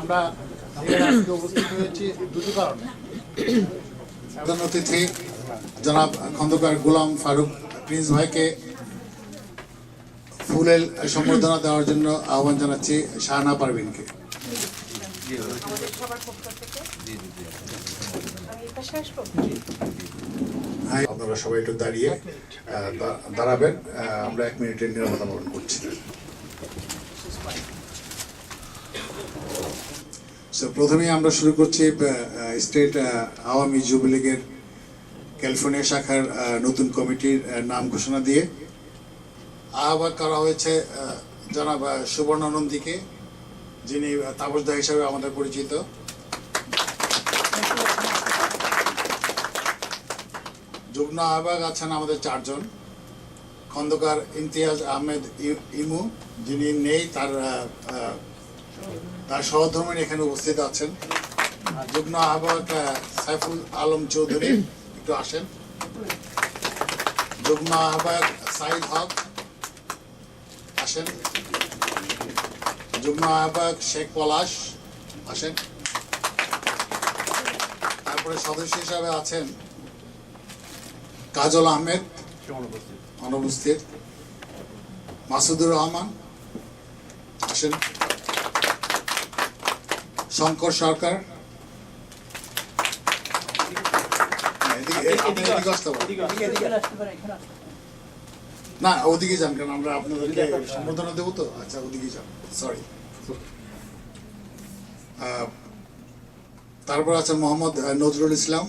আমরা আজকে উপস্থিত হয়েছি দুটি কারণে। প্রধান অতিথি জনাব খন্দকার গোলাম ফারুক প্রিন্স ভাইকে ফুলের সম্বর্ধনা দেওয়ার জন্য আহ্বান জানাচ্ছি শাহানা পারভিনকে। আপনারা সবাই একটু দাঁড়াবেন, আমরা 1 মিনিটের নীরবতা পালন করছি। প্রথমেই আমরা শুরু করছি স্টেট আওয়ামী যুবলীগের ক্যালিফোর্নিয়া শাখার নতুন কমিটির নাম ঘোষণা দিয়ে আহ্বান করা হয়েছে জনাব সুবর্ণ নন্দীকে, যিনি তাপসদা হিসাবে আমাদের পরিচিত। যুগ্ম আহ্বায়ক আছেন আমাদের 4 জন। খন্দকার ইমতিয়াজ আহমেদ ইমু, যিনি নেই, তার সহধর্মিনী এখানে উপস্থিত আছেন। যুগ্ম আহ্বায়ক সাইফুল আলম চৌধুরী, একটু আসেন। যুগ্ম আহ্বায়ক সাইদ হক, আসেন। যুগ্ম আহ্বায়ক শেখ পলাশ, আসেন। তারপরে সদস্য হিসাবে আছেন কাজল আহমেদ, অনুপস্থিত। মাসুদুর রহমান, আসেন। শঙ্কর সরকার, না ওদিকে যান, কারণ আমরা আপনাদেরকে সম্বোধনা দেবো তো। আচ্ছা, ওদিকে যান, সরি। তারপর আছেন মোহাম্মদ নজরুল ইসলাম,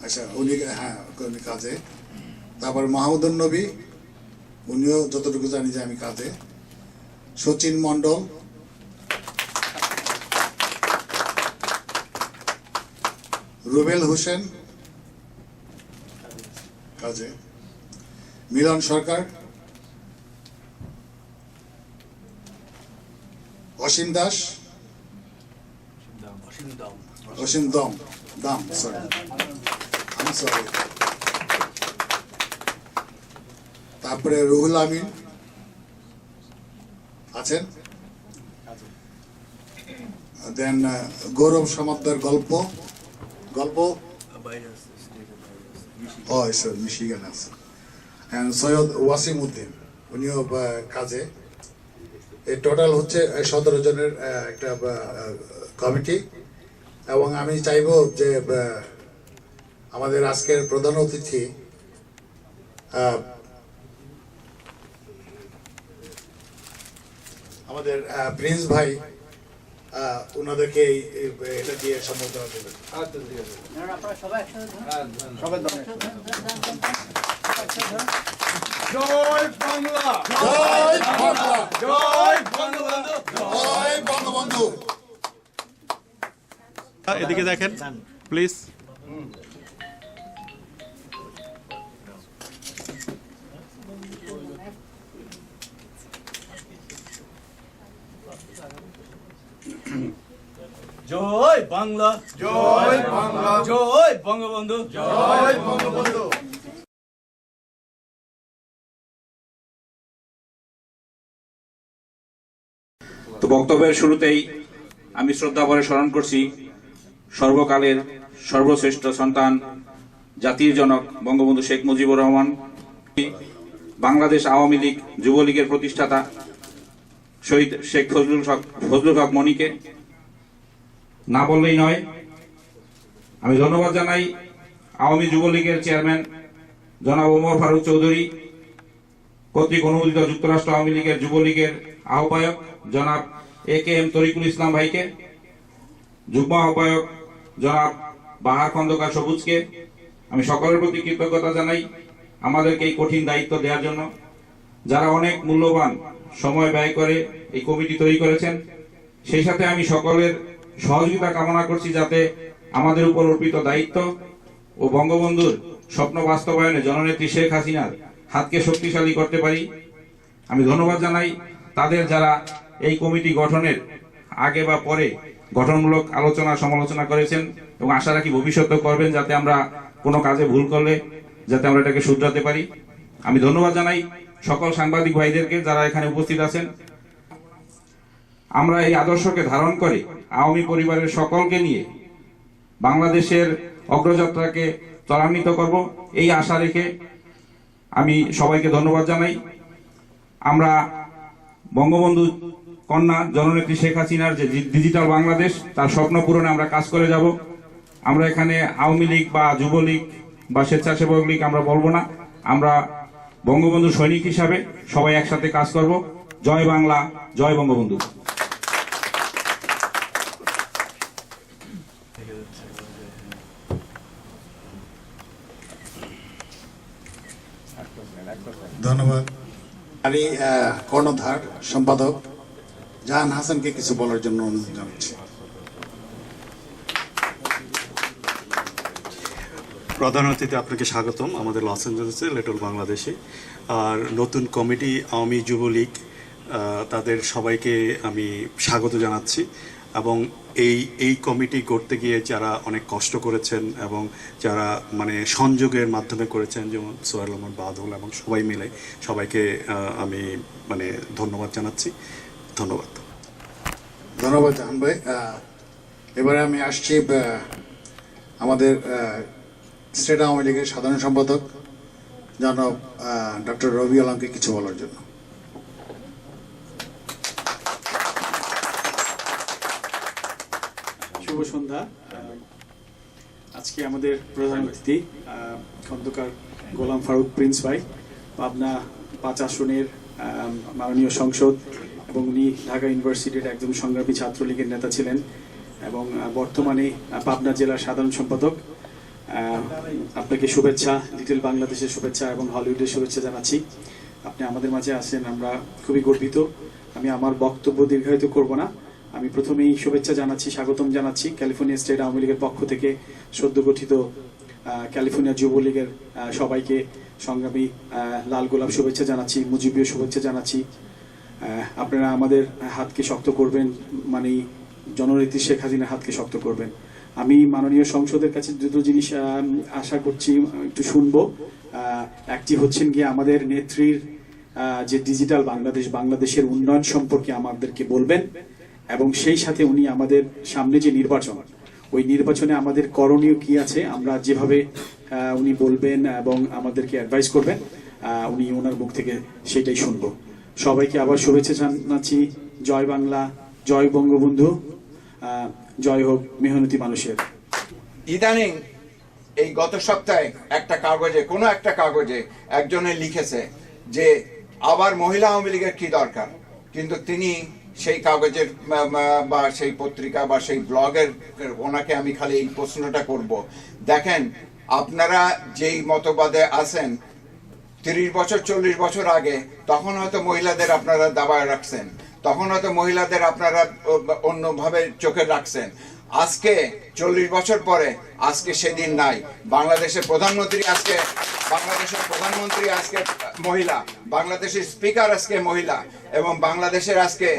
আচ্ছা উনি, হ্যাঁ উনি কাজে। তারপর মাহমুদুন নবী, উনিও যতটুকু জানি যে আমি কাজে। সচিন মন্ডল, রুবেল হোসেন, কাজে। মিলন সরকার, অসীম দাস, অসীম দাম, সরি, আমি সরি। তারপরে রুহুল আমিন আছেন। দেন গৌরব সমাদ্দার গল্প মিশিগান আছে। সৈয়দ ওয়াসিম উদ্দিন, উনিও কাজে। এই টোটাল হচ্ছে 17 জনের একটা কমিটি। এবং আমি চাইব যে আমাদের আজকের প্রধান অতিথি আমাদের প্রিন্স ভাই ওনাদেরকে এটা দিয়ে সম্বোধনা দেবেন। জয় বাংলা, জয় বাংলা, জয় বাংলা, জয় বঙ্গবন্ধু। এদিকে দেখেন প্লিজ। জয় বাংলা, জয় বাংলা, জয় বঙ্গবন্ধু, জয় বঙ্গবন্ধু। তো বক্তব্যের শুরুতেই আমি শ্রদ্ধা ভরে স্মরণ করছি সর্বকালের সর্বশ্রেষ্ঠ সন্তান, জাতির জনক বঙ্গবন্ধু শেখ মুজিবুর রহমান, বাংলাদেশ আওয়ামী লীগ যুবলীগের প্রতিষ্ঠাতা শহীদ শেখ ফজলুল হক মনিকে না বললেই নয়। আমি ধন্যবাদ জানাই আওয়ামী যুবলীগের চেয়ারম্যান জনাব ওমর ফারুক চৌধুরী কর্তৃক অনুমোদিত যুক্তরাষ্ট্র আওয়ামী লীগের যুবলীগের আহ্বায়ক জনাব AKM তরিকুল ইসলাম ভাইকে, যুগ্ম আহ্বায়ক জনাব বাহার খন্দকার সবুজকে আমি সকলের প্রতি কৃতজ্ঞতা জানাই আমাদেরকে এই কঠিন দায়িত্ব দেওয়ার জন্য, যারা অনেক মূল্যবান সময় ব্যয় করে এই কমিটি তৈরি করেছেন। সেই সাথে আমি সকলের সহযোগিতা কামনা করছি যাতে আমাদের উপর অর্পিত দায়িত্ব ও বঙ্গবন্ধুর স্বপ্ন বাস্তবায়নে জননেত্রী শেখ হাসিনার হাতকে শক্তিশালী করতে পারি। আমি ধন্যবাদ জানাই তাদের যারা এই কমিটি গঠনের আগে বা পরে গঠনমূলক আলোচনা সমালোচনা করেছেন এবং আশা রাখি ভবিষ্যতেও করবেন, যাতে আমরা কোনো কাজে ভুল করলে যাতে আমরা এটাকে শুধরাতে পারি। আমি ধন্যবাদ জানাই সকল সাংবাদিক ভাইদেরকে যারা এখানে উপস্থিত আছেন। আমরা এই আদর্শকে ধারণ করে আওয়ামী পরিবারের সকলকে নিয়ে বাংলাদেশের অগ্রযাত্রাকে ত্বরান্বিত করব, এই আশা রেখে আমি সবাইকে ধন্যবাদ জানাই। আমরা বঙ্গবন্ধু কন্যা জননেত্রী শেখ হাসিনার যে ডিজিটাল বাংলাদেশ, তার স্বপ্ন পূরণে আমরা কাজ করে যাব। আমরা এখানে আওয়ামী লীগ বা যুবলীগ বা স্বেচ্ছাসেবক লীগ আমরা বলবো না, আমরা বঙ্গবন্ধু সৈনিক হিসাবে সবাই একসাথে কাজ করব। জয় বাংলা, জয় বঙ্গবন্ধু। ধন্যবাদ। আমি কর্ণধার সম্পাদক জাহান হাসানকে কিছু বলার জন্য অনুরোধ জানাচ্ছি। প্রধান অতিথি, আপনাকে স্বাগতম আমাদের লস অ্যাঞ্জেলেসে লিটল বাংলাদেশে। আর নতুন কমিটি আওয়ামী যুবলীগ, তাদের সবাইকে আমি স্বাগত জানাচ্ছি। এবং এই কমিটি করতে গিয়ে যারা অনেক কষ্ট করেছেন এবং যারা মানে সংযোগের মাধ্যমে করেছেন, যেমন সোহেল আহমদ বাদল এবং সবাই মিলে, সবাইকে আমি মানে ধন্যবাদ জানাচ্ছি। ধন্যবাদ। ধন্যবাদ জাহান ভাই। এবারে আমি আসছি আমাদের স্টেট আওয়ামী লীগের সাধারণ সম্পাদক জনাব ডক্টর রবি আলমকে কিছু বলার জন্য। শুভ সন্ধ্যা। আজকে আমাদের প্রধান অতিথি খন্দকার গোলাম ফারুক প্রিন্স ভাই, পাবনা 5 আসনের মাননীয় সংসদ, এবং উনি ঢাকা ইউনিভার্সিটির একজন সংগ্রামী ছাত্রলীগের নেতা ছিলেন এবং বর্তমানে পাবনা জেলার সাধারণ সম্পাদক। আপনাকে শুভেচ্ছা, লিটল বাংলাদেশের শুভেচ্ছা এবং হলিউডের শুভেচ্ছা জানাচ্ছি। আপনি আমাদের মাঝে আছেন, আমরা খুবই গর্বিত। আমি আমার বক্তব্য দীর্ঘায়িত করব না। আমি প্রথমেই শুভেচ্ছা জানাচ্ছি, স্বাগতম জানাচ্ছি ক্যালিফোর্নিয়া স্টেট আওয়ামী লীগের পক্ষ থেকে সদ্য গঠিত ক্যালিফোর্নিয়া যুবলীগের সবাইকে সংগ্রামী লাল গোলাপ শুভেচ্ছা জানাচ্ছি, মুজিবীয় শুভেচ্ছা জানাচ্ছি। আপনারা আমাদের হাতকে শক্ত করবেন, মানে জননেত্রী শেখ হাসিনার হাতকে শক্ত করবেন। আমি মাননীয় সংসদের কাছে দুটো জিনিস আশা করছি একটু শুনবো। একটি হচ্ছেন গিয়ে আমাদের নেত্রীর যে ডিজিটাল বাংলাদেশ, বাংলাদেশের উন্নয়ন সম্পর্কে আমাদেরকে বলবেন, এবং সেই সাথে উনি আমাদের সামনে যে নির্বাচন, ওই নির্বাচনে আমাদের করণীয় কি আছে, আমরা যেভাবে উনি বলবেন এবং আমাদেরকে অ্যাডভাইস করবেন, উনি ওনার মুখ থেকে সেটাই শুনবো। সবাইকে আবার শুভেচ্ছা জানাচ্ছি। জয় বাংলা, জয় বঙ্গবন্ধু, জয় হোক মেহনতি মানুষের। ইদানিং এই গত সপ্তাহে কোনো একটা কাগজে একজনে লিখেছে যে আবার মহিলা আওয়ামী লীগের কি দরকার, কিন্তু তিনি সেই কাগজের বা সেই পত্রিকা বা সেই ব্লগের ওনাকে আমি খালি এই প্রশ্নটা করব। দেখেন, আপনারা যেই মতবাদে আছেন 30 বছর 40 বছর আগে, তখন হয়তো মহিলাদের আপনারা দাবায় রাখছেন, তখন হয়তো মহিলাদের আপনারা অন্যভাবে চোখে রাখছেন। আজকে 40 বছর পরে আজকে সেদিন নাই। বাংলাদেশের প্রধানমন্ত্রী আজকে মহিলা, বাংলাদেশের স্পিকার আজকে মহিলা, এবং বাংলাদেশের আজকে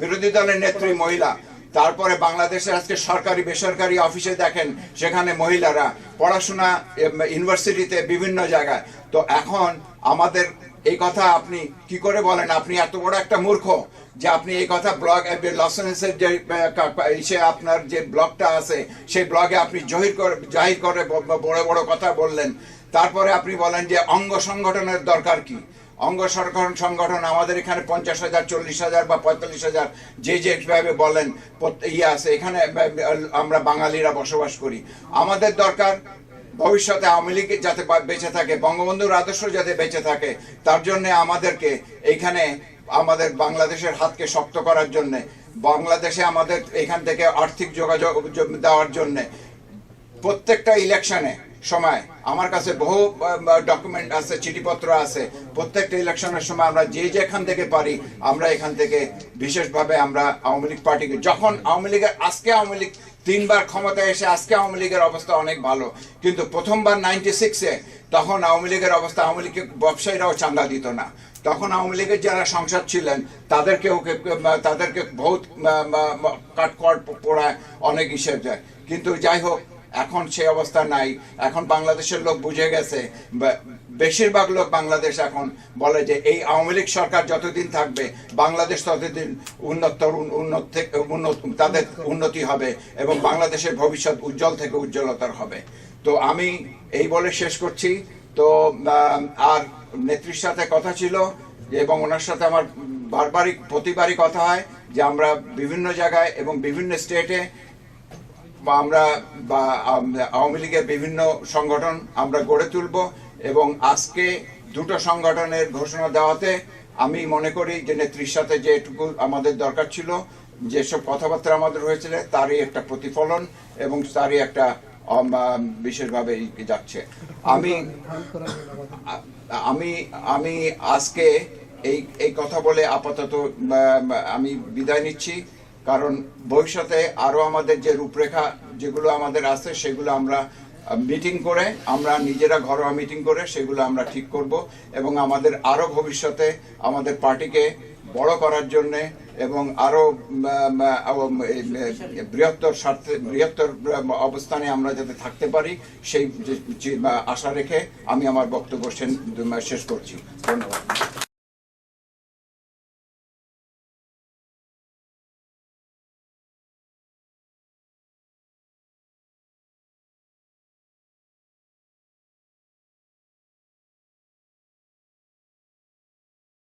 বিরোধী দলের নেত্রী মহিলা। তারপরে বাংলাদেশের আজকে সরকারি বেসরকারি অফিসে দেখেন সেখানে মহিলারা, পড়াশোনা ইউনিভার্সিটিতে বিভিন্ন জায়গায়। তো এখন আমাদের এই কথা আপনি কি করে বলেন? আপনি এত বড় একটা মূর্খ যে আপনি এই কথা ব্লগ লস অ্যাঞ্জেলেসের যে আপনার যে ব্লগটা আছে সেই ব্লগে আপনি জাহির করে বড় বড় কথা বললেন। তারপরে আপনি বলেন যে অঙ্গ সংগঠনের দরকার কি? অঙ্গ সংগঠন আমাদের এখানে 50,000, 40,000 বা 45,000 যেভাবে বলেন আছে। এখানে আমরা বাঙালিরা বসবাস করি। আমাদের দরকার ভবিষ্যতে আওয়ামী লীগ যাতে বেঁচে থাকে, বঙ্গবন্ধুর আদর্শ যাতে বেঁচে থাকে, তার জন্য আমাদেরকে এইখানে আমাদের বাংলাদেশের হাতকে শক্ত করার জন্য, বাংলাদেশে আমাদের এখান থেকে আর্থিক যোগাযোগ দেওয়ার জন্য প্রত্যেকটা ইলেকশনে সময় আমার কাছে বহু ডকুমেন্ট আছে, চিঠিপত্র আছে। প্রত্যেকটা ইলেকশনের সময় আমরা যেখান থেকে পারি আমরা এখান থেকে বিশেষভাবে আমরা আওয়ামী লীগ পার্টিকে, যখন আওয়ামী লীগ 3 বার ক্ষমতায় এসে আজকে আওয়ামী লীগের অবস্থা অনেক ভালো, কিন্তু প্রথমবার 96-এ তখন আওয়ামী লীগের অবস্থা, আওয়ামী লীগকে ব্যবসায়ীরাও চাঁদা দিত না। তখন আওয়ামী লীগের যারা সংসদ ছিলেন তাদেরকে বহুত কাটকট পোড়ায় অনেক হিসেব যায়। কিন্তু যাই হোক, এখন সেই অবস্থা নাই। এখন বাংলাদেশের লোক বুঝে গেছে বেশিরভাগ লোক বাংলাদেশ এখন বলে যে এই আওয়ামী লীগ সরকার যতদিন থাকবে বাংলাদেশ ততদিন তাদের উন্নতি হবে এবং বাংলাদেশের ভবিষ্যৎ উজ্জ্বল থেকে উজ্জ্বলতর হবে। তো আমি এই বলে শেষ করছি। তো আর নেত্রীর সাথে কথা ছিল এবং ওনার সাথে আমার প্রতিবারই কথা হয় যে আমরা বিভিন্ন জায়গায় এবং বিভিন্ন স্টেটে আমরা আওয়ামী লীগের বিভিন্ন সংগঠন আমরা গড়ে তুলব এবং আজকে দুটো সংগঠনের ঘোষণা দেওয়াতে আমি মনে করি যে নেত্রীর সাথে যেটুকু আমাদের দরকার ছিল, যেসব কথাবার্তা আমাদের হয়েছিল তারই একটা প্রতিফলন এবং তারই একটা বিশেষভাবে যাচ্ছে। আমি আজকে এই কথা বলে আপাতত আমি বিদায় নিচ্ছি, কারণ ভবিষ্যতে আরো আমাদের যে রূপরেখা যেগুলো আমাদের আছে সেগুলো আমরা মিটিং করে, আমরা নিজেরা ঘরোয়া মিটিং করে সেগুলো আমরা ঠিক করব এবং আমাদের আরো ভবিষ্যতে আমাদের পার্টিকে বড় করার জন্য এবং আরো বৃহত্তর অবস্থানে আমরা যাতে থাকতে পারি সেই আশা রেখে আমি আমার বক্তব্য শেষ করছি। ধন্যবাদ।